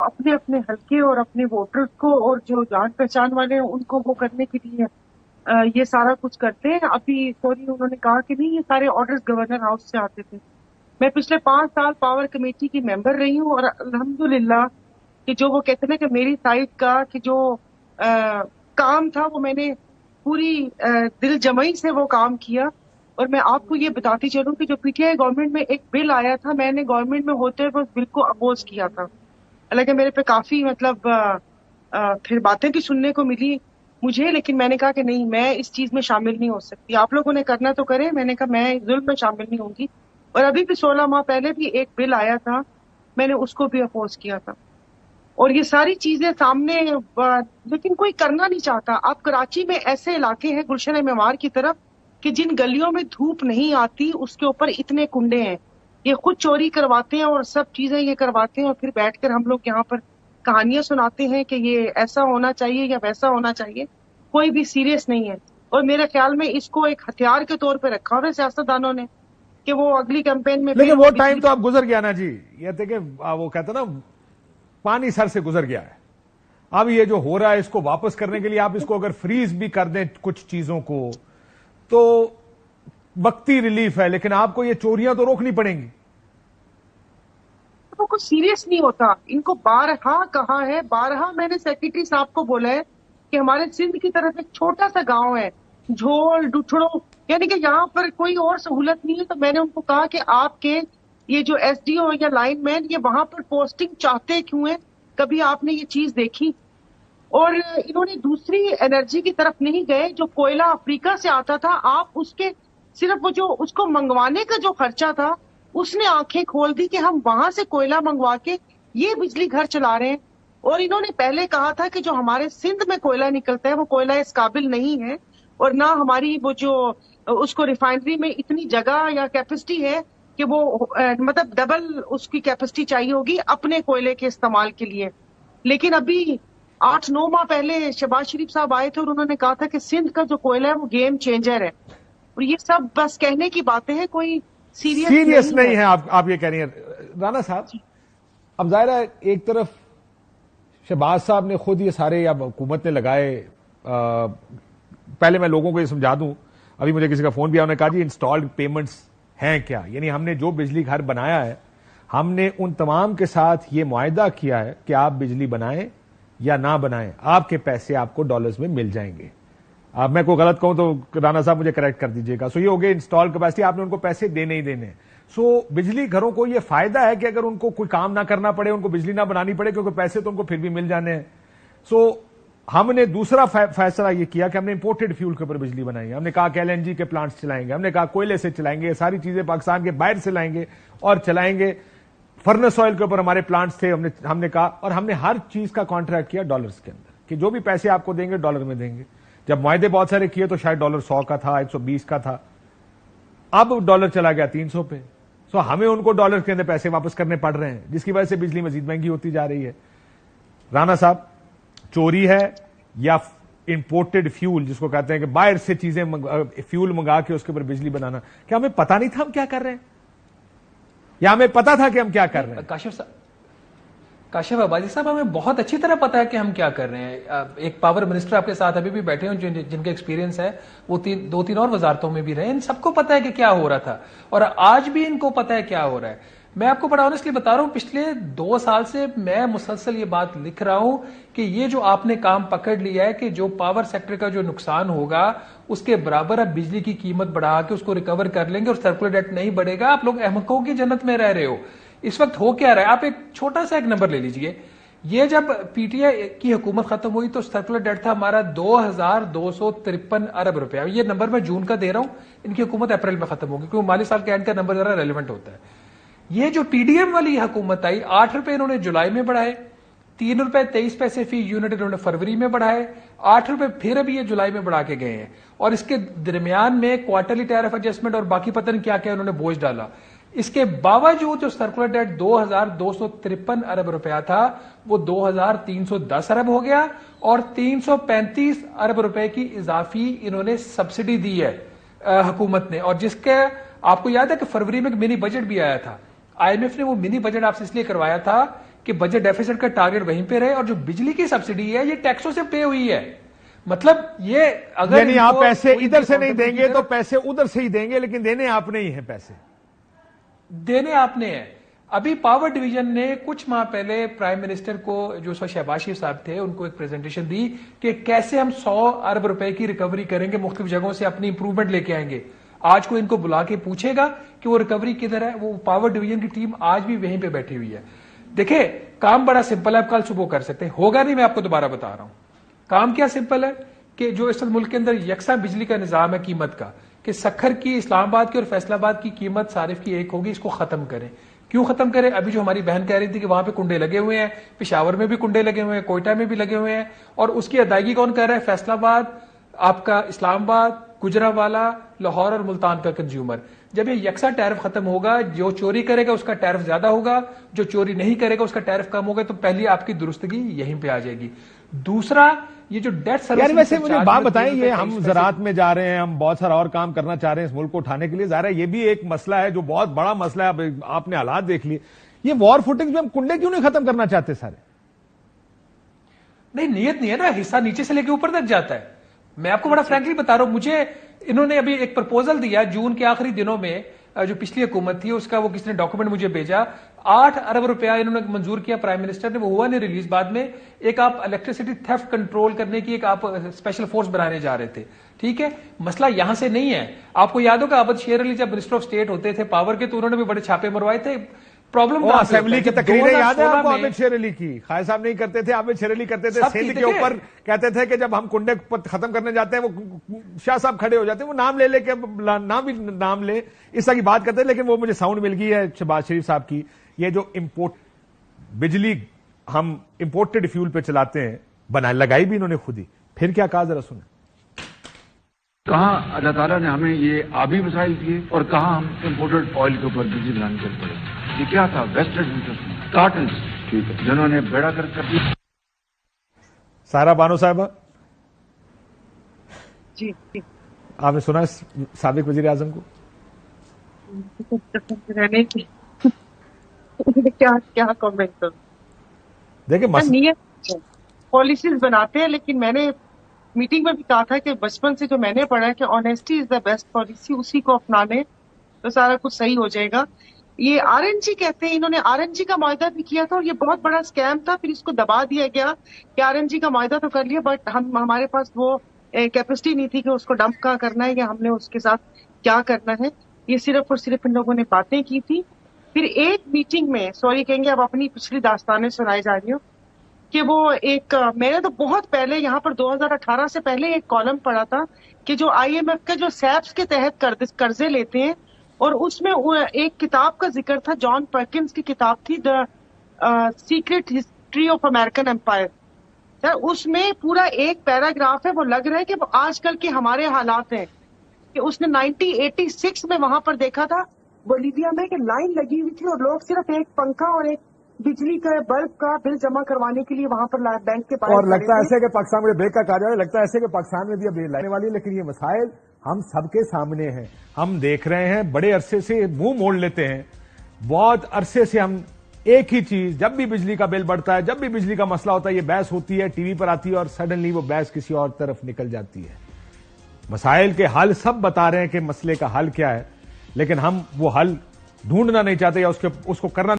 اپنے اپنے حلقے اور اپنے ووٹرز کو اور جو جان پہچان والے ہیں ان کو وہ کرنے کے لیے یہ سارا کچھ کرتے ہیں. ابھی سوری انہوں نے کہا کہ نہیں یہ سارے آرڈرز گورنر ہاؤس سے آتے تھے. میں پچھلے 5 سال پاور کمیٹی کی ممبر رہی ہوں اور الحمدللہ کہ جو وہ کہتے ہیں کہ میری سائڈ کا کہ جو کام تھا وہ میں نے پوری دل جمعی سے وہ کام کیا. اور میں آپ کو یہ بتاتی چلوں کہ جو پی ٹی آئی گورنمنٹ میں ایک بل آیا تھا میں نے گورنمنٹ میں ہوتے ہوئے اس بل کو اپوز کیا تھا. حالانکہ میرے پہ کافی مطلب پھر باتیں بھی سننے کو ملی مجھے, لیکن میں نے کہا کہ نہیں میں اس چیز میں شامل نہیں ہو سکتی. آپ لوگوں نے کرنا تو کریں, میں نے کہا میں ظلم میں شامل نہیں ہوں گی. اور ابھی بھی 16 ماہ پہلے بھی ایک بل آیا تھا میں نے اس کو بھی اپوز کیا تھا. اور یہ ساری چیزیں سامنے لیکن کوئی کرنا نہیں چاہتا. آپ کراچی میں ایسے علاقے ہیں گلشن معمار کی طرف کہ جن گلیوں میں دھوپ نہیں آتی اس کے اوپر اتنے کنڈے ہیں. یہ خود چوری کرواتے ہیں اور سب چیزیں یہ کرواتے ہیں اور پھر بیٹھ کر ہم لوگ یہاں پر کہانیاں سناتے ہیں کہ یہ ایسا ہونا چاہیے یا ویسا ہونا چاہیے. کوئی بھی سیریس نہیں ہے. اور میرے خیال میں اس کو ایک ہتھیار کے طور پہ رکھا ہوا ہے سیاستدانوں نے کہ وہ اگلی کیمپین میں لیکن وہ ٹائم تو اب گزر گیا نا جی. یہ تھے کہ وہ کہتے نا پانی سر سے گزر گیا ہے. اب یہ جو ہو رہا ہے اس کو واپس کرنے کے لیے آپ اس کو اگر فریز بھی کر دیں کچھ چیزوں کو تو وقتی ریلیف ہے, لیکن آپ کو یہ چوریاں تو روکنی پڑیں گی. کچھ سیریس نہیں ہوتا. ان کو بارہا کہا ہے, بارہا میں نے سیکرٹری صاحب کو بولا ہے کہ ہمارے سندھ کی طرف ایک چھوٹا سا گاؤں ہے جھول ڈچڑو, یعنی کہ یہاں پر کوئی اور سہولت نہیں ہے. تو میں نے ان کو کہا کہ آپ کے یہ جو ایس ڈی او یا لائن مین یہ وہاں پر پوسٹنگ چاہتے کیوں ہیں, کبھی آپ نے یہ چیز دیکھی؟ اور انہوں نے دوسری انرجی کی طرف نہیں گئے. جو کوئلہ افریقہ سے آتا تھا آپ اس کے صرف وہ جو اس کو منگوانے کا جو خرچہ تھا اس نے آنکھیں کھول دی کہ ہم وہاں سے کوئلہ منگوا کے یہ بجلی گھر چلا رہے ہیں. اور انہوں نے پہلے کہا تھا کہ جو ہمارے سندھ میں کوئلہ نکلتا ہے وہ کوئلہ اس قابل نہیں ہے اور نہ ہماری وہ جو اس کو ریفائنری میں اتنی جگہ یا کیپیسٹی ہے کہ وہ مطلب ڈبل اس کی کیپیسٹی چاہیے ہوگی اپنے کوئلے کے استعمال کے لیے. لیکن ابھی 8-9 ماہ پہلے شہباز شریف صاحب آئے تھے اور انہوں نے کہا تھا کہ سندھ کا جو کوئلہ ہے وہ گیم چینجر ہے. اور یہ سب بس کہنے کی باتیں ہیں, کوئی سیریس نہیں ہے. آپ یہ کہہ رہی ہیں رانا صاحب. اب ظاہر ہے ایک طرف شہباز صاحب نے خود یہ سارے اب حکومت نے لگائے. پہلے میں لوگوں کو یہ سمجھا دوں, ابھی مجھے کسی کا فون بھی آیا, انہوں نے کہا جی انسٹالڈ پیمنٹس ہیں کیا, یعنی ہم نے جو بجلی گھر بنایا ہے ہم نے ان تمام کے ساتھ یہ معاہدہ کیا ہے کہ آپ بجلی بنائیں یا نہ بنائیں آپ کے پیسے آپ کو ڈالرز میں مل جائیں گے. اب میں کوئی غلط کہوں تو رانا صاحب مجھے کریکٹ کر دیجیے گا. سو یہ ہو گیا انسٹال کیپیسٹی, آپ نے ان کو پیسے دینے ہی دینے. سو بجلی گھروں کو یہ فائدہ ہے کہ اگر ان کو کوئی کام نہ کرنا پڑے, ان کو بجلی نہ بنانی پڑے, کیونکہ پیسے تو ان کو پھر بھی مل جانے ہیں. سو ہم نے دوسرا فیصلہ یہ کیا کہ ہم نے امپورٹڈ فیول کے اوپر بجلی بنائی ہے. ہم نے کہا کہ LNG کے پلانٹس چلائیں گے, ہم نے کہا کوئلے سے چلائیں گے, یہ ساری چیزیں پاکستان کے باہر سے لائیں گے اور چلائیں گے. فرنس آئل کے اوپر ہمارے پلانٹس تھے, ہم نے کہا, اور ہم نے ہر چیز کا کانٹریکٹ کیا ڈالرز کے اندر کہ جو بھی پیسے آپ کو دیں گے ڈالر میں دیں گے. جب معاہدے بہت سارے کیے تو شاید ڈالر 100 کا تھا, 120 کا تھا, اب ڈالر چلا گیا 300 پہ. سو ہمیں ان کو ڈالر کے اندر پیسے واپس کرنے پڑ رہے ہیں, جس کی وجہ سے بجلی مزید مہنگی ہوتی جا رہی ہے. رانا صاحب چوری ہے یا امپورٹڈ فیول جس کو کہتے ہیں کہ باہر سے چیزیں فیول منگا کے اس کے اوپر بجلی بنانا, کیا ہمیں پتا نہیں تھا ہم کیا کر رہے ہیں یا ہمیں پتا تھا کہ ہم کیا کر رہے ہیں؟ کاشف عبادی صاحب ہمیں بہت اچھی طرح پتا ہے کہ ہم کیا کر رہے ہیں. ایک پاور منسٹر آپ کے ساتھ ابھی بھی بیٹھے ہیں جن کا ایکسپیرینس ہے, وہ 2-3 اور وزارتوں میں بھی رہے, ان سب کو پتا ہے کہ کیا ہو رہا تھا اور آج بھی ان کو پتا ہے کیا ہو رہا ہے. میں آپ کو بڑا آنیسٹلی بتا رہا ہوں, پچھلے 2 سال سے میں مسلسل یہ بات لکھ رہا ہوں کہ یہ جو آپ نے کام پکڑ لیا ہے کہ جو پاور سیکٹر کا جو نقصان ہوگا اس کے برابر آپ بجلی کی قیمت بڑھا کے اس کو ریکور کر لیں گے اور سرکولر ڈیٹ نہیں بڑھے گا. آپ لوگ احمقوں کی جنت میں رہ رہے ہو. اس وقت ہو کیا رہا ہے, آپ ایک چھوٹا سا ایک نمبر لے لیجئے. یہ جب پی ٹی آئی کی حکومت ختم ہوئی تو سرکولر ڈیٹ تھا ہمارا 2253 ارب روپے. یہ نمبر میں جون کا دے رہا ہوں, ان کی حکومت اپریل میں ختم ہوگی کیونکہ مالی سال کے اینڈ کا نمبر ذرا ریلیونٹ ہوتا ہے. یہ جو پی ڈی ایم والی حکومت آئی 8 روپے انہوں نے جولائی میں بڑھائے, 3 روپے 23 پیسے فی یونٹ انہوں نے فروری میں بڑھائے, 8 روپے پھر ابھی یہ جولائی میں بڑھا کے گئے ہیں. اور اس کے درمیان میں کوارٹرلی ٹیرف ایڈجسٹمنٹ اور باقی پتہ نہیں کیا کیا انہوں نے بوجھ ڈالا. اس کے باوجود جو سرکولر ڈیٹ 2253 ارب روپیہ تھا وہ 2310 ارب ہو گیا اور 335 ارب روپے کی اضافی انہوں نے سبسڈی دی ہے حکومت نے. اور جس کے آپ کو یاد ہے کہ فروری میں ایک منی بجٹ بھی آیا تھا, IMF نے وہ منی بجٹ آپ سے اس لیے کروایا تھا کہ بجٹ ڈیفیسٹ کا ٹارگیٹ وہیں پہ رہے, اور جو بجلی کی سبسڈی ہے یہ ٹیکسوں سے پے ہوئی ہے. مطلب یہ اگر یعنی آپ پیسے ادھر سے نہیں دیں گے تو پیسے ادھر سے ہی دیں گے, لیکن دینے آپ نے ہی ہیں, پیسے دینے آپ نے ہیں. ابھی پاور ڈویژن نے کچھ ماہ پہلے پرائم منسٹر کو, جو شہباز شریف صاحب تھے, ان کو ایک پریزنٹیشن دی کہ کیسے ہم 100 ارب روپے کی ریکوری کریں گے, مختلف جگہوں سے اپنی امپروومنٹ لے کے آئیں گے. آج کو ان کو بلا کے پوچھے گا کہ وہ ریکوری کدھر ہے, وہ پاور ڈویژن کی ٹیم آج بھی وہیں پہ بیٹھی ہوئی ہے. دیکھیں کام بڑا سمپل ہے, آپ کل صبح کر سکتے ہیں, ہوگا نہیں, میں آپ کو دوبارہ بتا رہا ہوں. کام کیا سمپل ہے کہ جو اس ملک کے اندر یکساں بجلی کا نظام ہے قیمت کا, کہ سکھر کی, اسلام آباد کی اور فیصل آباد کی قیمت صارف کی ایک ہوگی, اس کو ختم کریں. کیوں ختم کریں؟ ابھی جو ہماری بہن کہہ رہی تھی کہ وہاں پہ کنڈے لگے ہوئے ہیں, پشاور میں بھی کنڈے لگے ہوئے ہیں, کوئٹہ میں بھی لگے ہوئے ہیں, اور اس کی ادائیگی کون کر رہا ہے؟ فیصل آباد, آپ کا اسلام آباد, گجرانوالہ, لاہور اور ملتان کا کنزیومر. جب یہ یکساں ٹیرف ختم ہوگا, جو چوری کرے گا اس کا ٹیرف زیادہ ہوگا, جو چوری نہیں کرے گا اس کا ٹیرف کم ہوگا, تو پہلی آپ کی درستگی یہیں پہ آ جائے گی. دوسرا, یہ جو ڈیٹ سروس, یار ویسے مجھے بات بتائیں, یہ ہم زراعت میں جا رہے ہیں, ہم بہت سارا اور کام کرنا چاہ رہے ہیں اس ملک کو اٹھانے کے لیے, ظاہر ہے یہ بھی ایک مسئلہ ہے جو بہت بڑا مسئلہ ہے. آپ نے حالات دیکھ لیے, یہ وار فوٹنگ میں ہم کنڈے کیوں نہیں ختم کرنا چاہتے سارے؟ نہیں, نیت نہیں ہے نا, حصہ نیچے سے لے کے اوپر تک جاتا ہے. میں آپ کو بڑا فرینکلی بتا رہا ہوں, مجھے انہوں نے ابھی ایک پرپوزل دیا جون کے آخری دنوں میں, جو پچھلی حکومت تھی اس کا, وہ کسی نے ڈاکومنٹ مجھے بھیجا, 8 ارب روپیہ انہوں نے منظور کیا پرائم منسٹر نے, وہ ہوا نہیں ریلیز. بعد میں ایک آپ الیکٹریسٹی تھیفٹ کنٹرول کرنے کی ایک آپ اسپیشل فورس بنانے جا رہے تھے. ٹھیک ہے, مسئلہ یہاں سے نہیں ہے. آپ کو یاد ہوگا عابد شیر علی جب منسٹر آف اسٹیٹ ہوتے تھے پاور کے, تو انہوں نے بھی بڑے چھاپے مروائے تھے. پرابلم اسمبلی کی تقریریں یاد ہے آپ کو عابد شیر علی کی؟ خالد صاحب نہیں کرتے تھے, عابد شیر علی کرتے تھے. سندھ کے اوپر کہتے تھے کہ جب ہم کنڈے ختم کرنے جاتے ہیں, وہ شاہ صاحب کھڑے ہو جاتے ہیں, وہ نام لے کے نام لے اس طرح کی بات کرتے ہیں. لیکن وہ مجھے ساؤنڈ مل گئی ہے شہباز شریف صاحب کی, یہ جو بجلی ہم امپورٹڈ فیول پہ چلاتے ہیں, بنائی لگائی بھی انہوں نے خود ہی. پھر کیا کہا ذرا سنیں. کہاں اللہ تعالیٰ نے ہمیں یہ آبی وسائل دیے, اور کہاں ہم امپورٹڈ آئل کے اوپر بجلی بنانے چل پڑے. یہ کیا تھا؟ ویسٹرن انٹرسٹ, کارٹلز, جنہوں نے بیڑا کر دیا. سارا بانو صاحبہ, جی آپ نے سنا سابق وزیر اعظم کو رہنے کی کیا کامنٹ کروں. دیکھیں پالیسیز بناتے ہیں, لیکن میں نے میٹنگ میں بھی کہا تھا کہ بچپن سے جو میں نے پڑھا ہے کہ honesty is the best policy, اسی کو اپنا لیں تو سارا کچھ صحیح ہو جائے گا. یہ RNG کہتے ہیں, انہوں نے RNG کا معاہدہ بھی کیا تھا, اور یہ بہت بڑا اسکیم تھا. پھر اس کو دبا دیا گیا کہ RNG کا معاہدہ تو کر لیا, بٹ ہمارے پاس وہ کیپیسٹی نہیں تھی کہ اس کو ڈمپ کا کرنا ہے یا ہم نے اس کے ساتھ کیا کرنا ہے. یہ صرف اور صرف ان لوگوں نے باتیں کی تھی. پھر ایک میٹنگ میں, سوری کہیں گے اب اپنی پچھلی داستانیں سنائی جا رہی ہوں, کہ وہ ایک, میں نے تو بہت پہلے یہاں پر 2018 سے پہلے ایک کالم پڑھا تھا کہ جو IMF کے جو سیپس کے تحت قرضے لیتے ہیں, اور اس میں ایک کتاب کا ذکر تھا, جان پرکنز کی کتاب تھی, the secret history of American empire. اس میں پورا ایک پیراگراف ہے, وہ لگ رہا ہے کہ وہ آج کل کے ہمارے حالات ہیں, کہ اس نے 1986 میں وہاں پر دیکھا تھا بولیویا میں کہ لائن لگی ہوئی تھی, اور لوگ صرف ایک پنکھا اور ایک بجلی کا بلب کا بل جمع کروانے کے لیے وہاں پر بینک کے باہر. اور لگتا ہے ایسے کہ پاکستان میں بریک کا کہا جائے, لگتا ہے ایسے کہ پاکستان میں بھی اب لانے والی ہے. لیکن یہ مسائل ہم سب کے سامنے ہیں, ہم دیکھ رہے ہیں, بڑے عرصے سے منہ موڑ لیتے ہیں. بہت عرصے سے ہم ایک ہی چیز, جب بھی بجلی کا بل بڑھتا ہے, جب بھی بجلی کا مسئلہ ہوتا ہے, یہ بحث ہوتی ہے, ٹی وی پر آتی ہے, اور سڈنلی وہ بحث کسی اور طرف نکل جاتی ہے. مسائل کے حل سب بتا رہے ہیں کہ مسئلے کا حل کیا ہے, لیکن ہم وہ حل ڈھونڈنا نہیں چاہتے یا اس کو کرنا